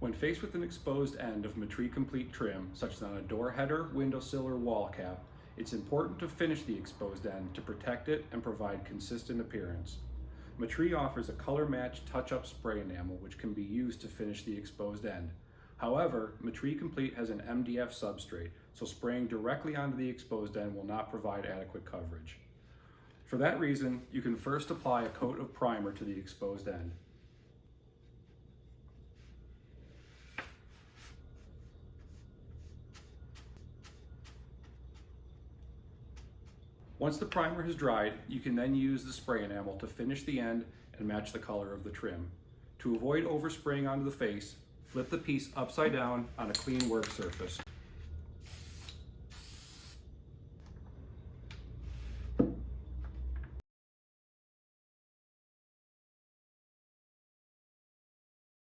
When faced with an exposed end of Metrie Complete trim, such as on a door header, windowsill, or wall cap, it's important to finish the exposed end to protect it and provide consistent appearance. Metrie offers a color-matched touch-up spray enamel which can be used to finish the exposed end. However, Metrie Complete has an MDF substrate, so spraying directly onto the exposed end will not provide adequate coverage. For that reason, you can first apply a coat of primer to the exposed end. Once the primer has dried, you can then use the spray enamel to finish the end and match the color of the trim. To avoid overspraying onto the face, flip the piece upside down on a clean work surface.